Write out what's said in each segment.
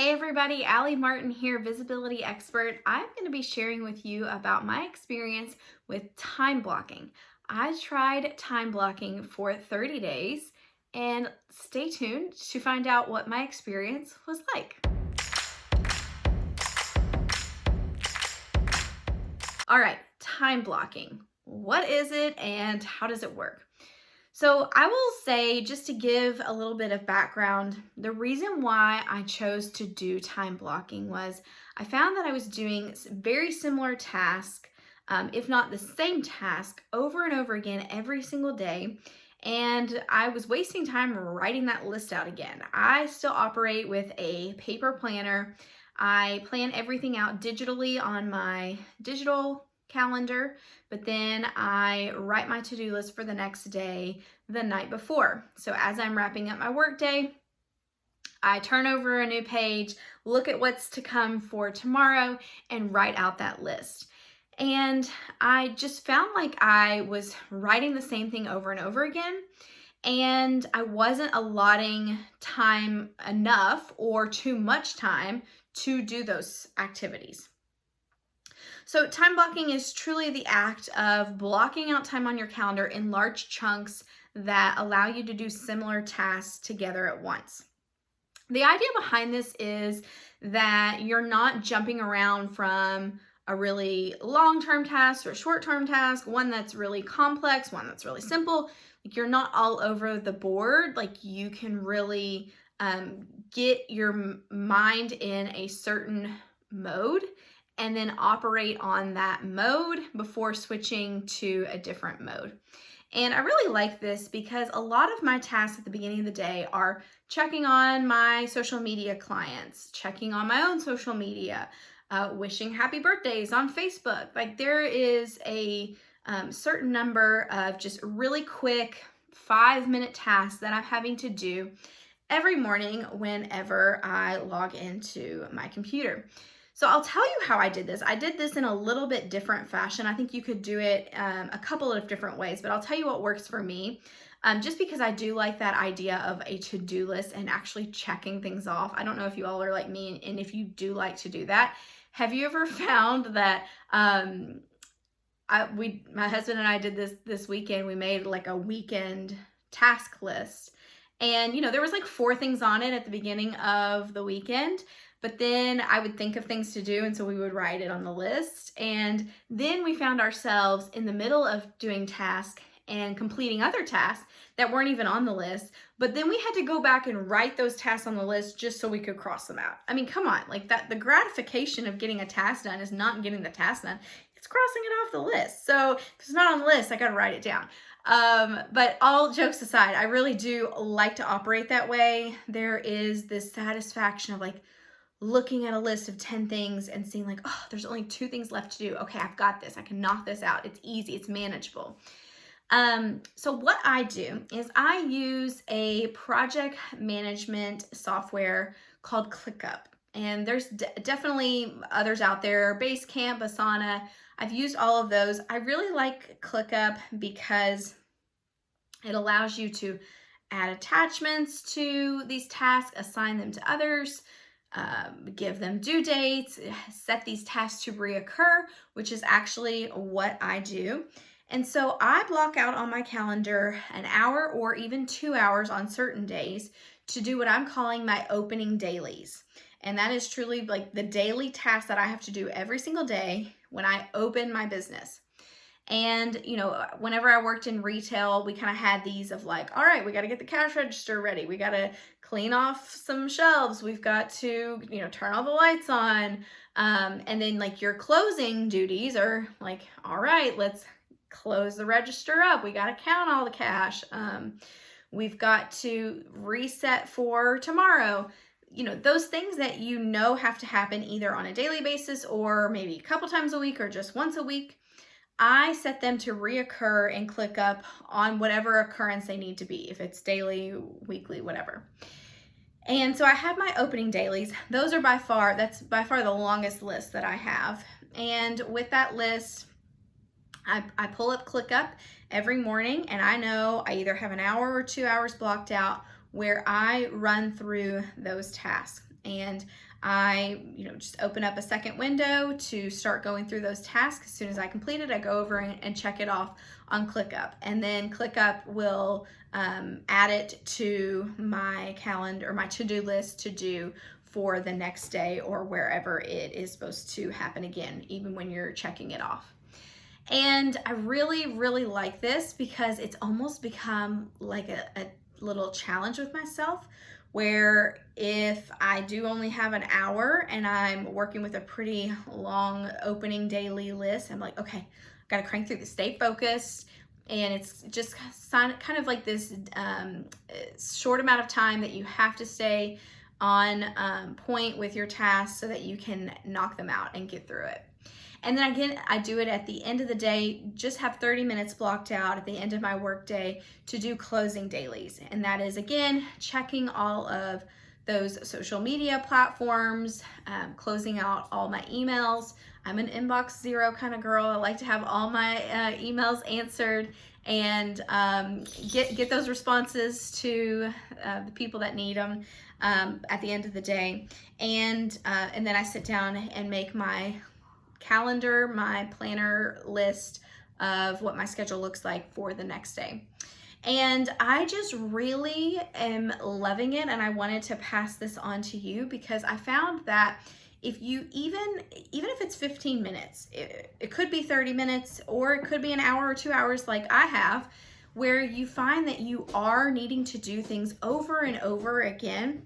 Hey everybody, Allie Martin here, visibility expert. I'm going to be sharing with you about my experience with time blocking. I tried time blocking for 30 days and stay tuned to find out what my experience was like. All right, time blocking. What is it and how does it work? So I will say, just to give a little bit of background, the reason why I chose to do time blocking was I found that I was doing very similar tasks, if not the same task, over and over again every single day. And I was wasting time writing that list out again. I still operate with a paper planner. I plan everything out digitally on my digital calendar, but then I write my to-do list for the next day the night before. So as I'm wrapping up my workday, I turn over a new page, look at what's to come for tomorrow, and write out that list. And I just found like I was writing the same thing over and over again, and I wasn't allotting time enough or too much time to do those activities. So time blocking is truly the act of blocking out time on your calendar in large chunks that allow you to do similar tasks together at once. The idea behind this is that you're not jumping around from a really long-term task or a short-term task, one that's really complex, one that's really simple. Like, you're not all over the board. Like, you can really get your mind in a certain mode and then operate on that mode before switching to a different mode. And I really like this because a lot of my tasks at the beginning of the day are checking on my social media clients, checking on my own social media, wishing happy birthdays on Facebook. Like, there is a certain number of just really quick 5-minute tasks that I'm having to do every morning whenever I log into my computer. So I'll tell you how I did this. I did this in a little bit different fashion. I think you could do it a couple of different ways, but I'll tell you what works for me. Just because I do like that idea of a to-do list and actually checking things off. I don't know if you all are like me, and if you do like to do that. Have you ever found that my husband and I did this weekend? We made like a weekend task list. And, there was like 4 things on it at the beginning of the weekend. But then I would think of things to do, and so we would write it on the list. And then we found ourselves in the middle of doing tasks and completing other tasks that weren't even on the list. But then we had to go back and write those tasks on the list just so we could cross them out. I mean, come on, like that, the gratification of getting a task done is not getting the task done. It's crossing it off the list. So if it's not on the list, I got to write it down. But all jokes aside, I really do like to operate that way. There is this satisfaction of like, looking at a list of 10 things and seeing like, oh, there's only 2 things left to do. Okay, I've got this. I can knock this out. It's easy. It's manageable. So what I do is I use a project management software called ClickUp. And there's definitely others out there, Basecamp, Asana. I've used all of those. I really like ClickUp because it allows you to add attachments to these tasks, assign them to others, give them due dates, set these tasks to reoccur, which is actually what I do. And so I block out on my calendar an hour or even 2 hours on certain days to do what I'm calling my opening dailies. And that is truly like the daily task that I have to do every single day when I open my business. And, whenever I worked in retail, we kind of had these of like, all right, we got to get the cash register ready. We got to clean off some shelves. We've got to, turn all the lights on. And then like your closing duties are like, all right, let's close the register up. We got to count all the cash. We've got to reset for tomorrow. Those things that have to happen either on a daily basis or maybe a couple times a week or just once a week. I set them to reoccur and ClickUp on whatever occurrence they need to be, if it's daily, weekly, whatever. And so I have my opening dailies. That's by far the longest list that I have. And with that list, I pull up ClickUp every morning, and I know I either have an hour or 2 hours blocked out where I run through those tasks. And I, just open up a second window to start going through those tasks. As soon as I complete it, I go over and check it off on ClickUp. And then ClickUp will add it to my calendar, my to-do list to do for the next day or wherever it is supposed to happen again, even when you're checking it off. And I really, really like this because it's almost become like a little challenge with myself, where if I do only have an hour and I'm working with a pretty long opening daily list, I'm like, okay, got to crank through this, stay focused. And it's just kind of like this short amount of time that you have to stay on point with your tasks so that you can knock them out and get through it. And then again, I do it at the end of the day, just have 30 minutes blocked out at the end of my work day to do closing dailies. And that is, again, checking all of those social media platforms, closing out all my emails. I'm an inbox zero kind of girl. I like to have all my emails answered and get those responses to the people that need them at the end of the day. And then I sit down and make my calendar, my planner list of what my schedule looks like for the next day. And I just really am loving it, and I wanted to pass this on to you because I found that if you even if it's 15 minutes, it could be 30 minutes, or it could be an hour or 2 hours like I have, where you find that you are needing to do things over and over again,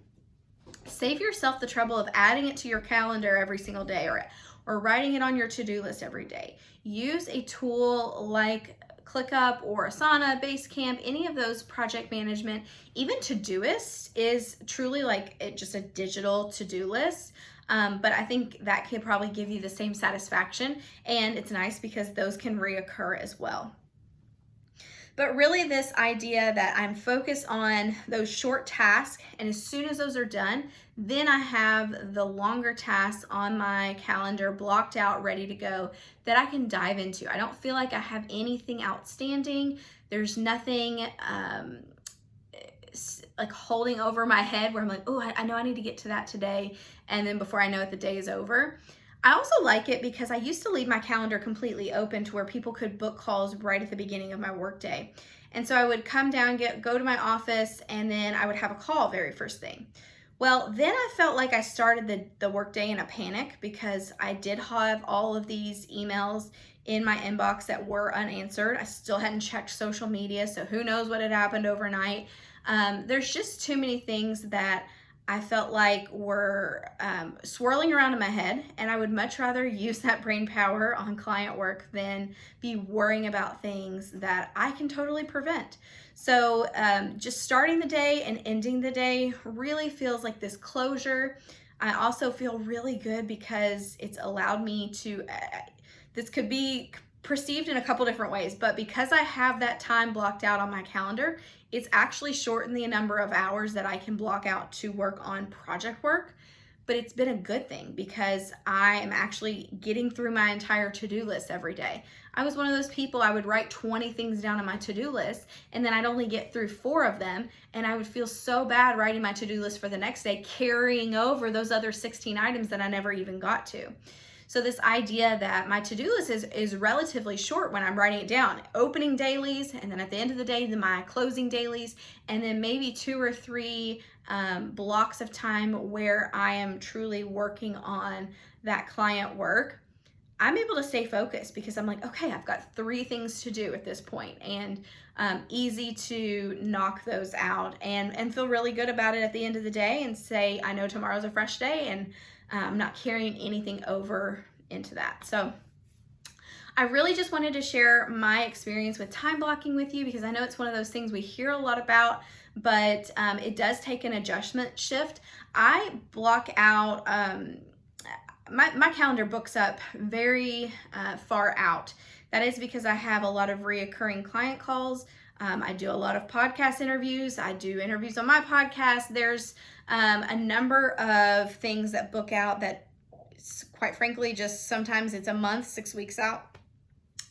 save yourself the trouble of adding it to your calendar every single day or writing it on your to-do list every day. Use a tool like ClickUp or Asana, Basecamp, any of those project management. Even Todoist is truly like just a digital to-do list. But I think that could probably give you the same satisfaction, and it's nice because those can reoccur as well. But really, this idea that I'm focused on those short tasks, and as soon as those are done, then I have the longer tasks on my calendar blocked out, ready to go, that I can dive into. I don't feel like I have anything outstanding. There's nothing like holding over my head where I'm like, oh, I know I need to get to that today. And then before I know it, the day is over. I also like it because I used to leave my calendar completely open to where people could book calls right at the beginning of my workday. And so I would come down, go to my office, and then I would have a call very first thing. Well, then I felt like I started the workday in a panic because I did have all of these emails in my inbox that were unanswered. I still hadn't checked social media, so who knows what had happened overnight. There's just too many things that I felt like were swirling around in my head, and I would much rather use that brain power on client work than be worrying about things that I can totally prevent. So just starting the day and ending the day really feels like this closure. I also feel really good because it's allowed me to, this could be perceived in a couple different ways, but because I have that time blocked out on my calendar, it's actually shortened the number of hours that I can block out to work on project work. But it's been a good thing because I am actually getting through my entire to-do list every day. I was one of those people, I would write 20 things down on my to-do list, and then I'd only get through 4 of them, and I would feel so bad writing my to-do list for the next day, carrying over those other 16 items that I never even got to. So this idea that my to-do list is relatively short when I'm writing it down, opening dailies, and then at the end of the day, my closing dailies, and then maybe 2 or 3 blocks of time where I am truly working on that client work. I'm able to stay focused because I'm like, okay, I've got 3 things to do at this point, and easy to knock those out and feel really good about it at the end of the day and say, I know tomorrow's a fresh day, and I'm not carrying anything over into that. So I really just wanted to share my experience with time blocking with you because I know it's one of those things we hear a lot about, but it does take an adjustment shift. I block out, my calendar books up very far out. That is because I have a lot of reoccurring client calls. I do a lot of podcast interviews. I do interviews on my podcast. There's a number of things that book out that, quite frankly, just sometimes it's a month, 6 weeks out.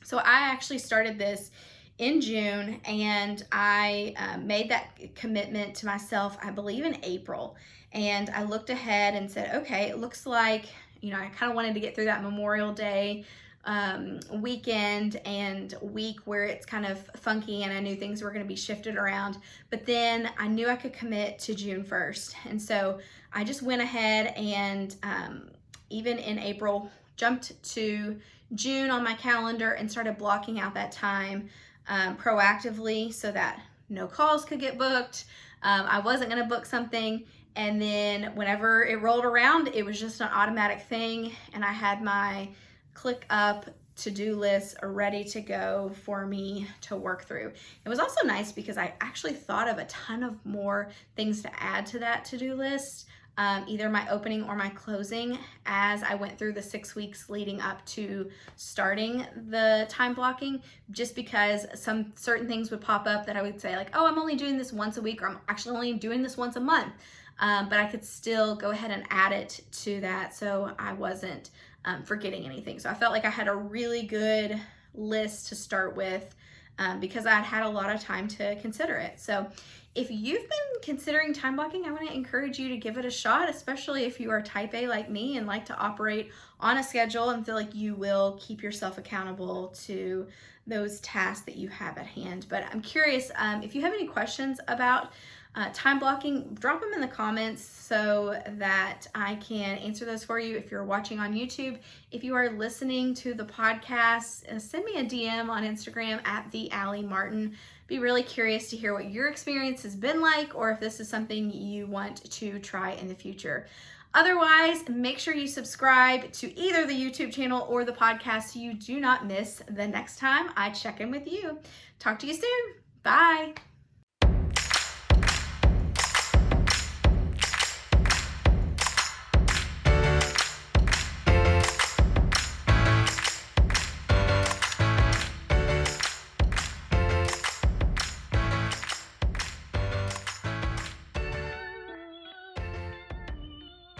So I actually started this in June, and I made that commitment to myself, I believe, in April. And I looked ahead and said, okay, it looks like, I kind of wanted to get through that Memorial Day weekend and week where it's kind of funky, and I knew things were going to be shifted around, but then I knew I could commit to June 1st. And so I just went ahead and even in April, jumped to June on my calendar and started blocking out that time proactively so that no calls could get booked. I wasn't going to book something. And then whenever it rolled around, it was just an automatic thing. And I had my ClickUp to-do list ready to go for me to work through. It was also nice because I actually thought of a ton of more things to add to that to-do list, either my opening or my closing, as I went through the 6 weeks leading up to starting the time blocking, just because some certain things would pop up that I would say like, oh, I'm only doing this once a week, or I'm actually only doing this once a month. But I could still go ahead and add it to that so I wasn't forgetting anything. So I felt like I had a really good list to start with because I'd had a lot of time to consider it. So if you've been considering time blocking, I want to encourage you to give it a shot, especially if you are type A like me and like to operate on a schedule and feel like you will keep yourself accountable to those tasks that you have at hand. But I'm curious, if you have any questions about time blocking, drop them in the comments so that I can answer those for you. If you're watching on YouTube, if you are listening to the podcast, send me a DM on Instagram at the Allie Martin. Be really curious to hear what your experience has been like, or if this is something you want to try in the future. Otherwise, make sure you subscribe to either the YouTube channel or the podcast so you do not miss the next time I check in with you. Talk to you soon. Bye.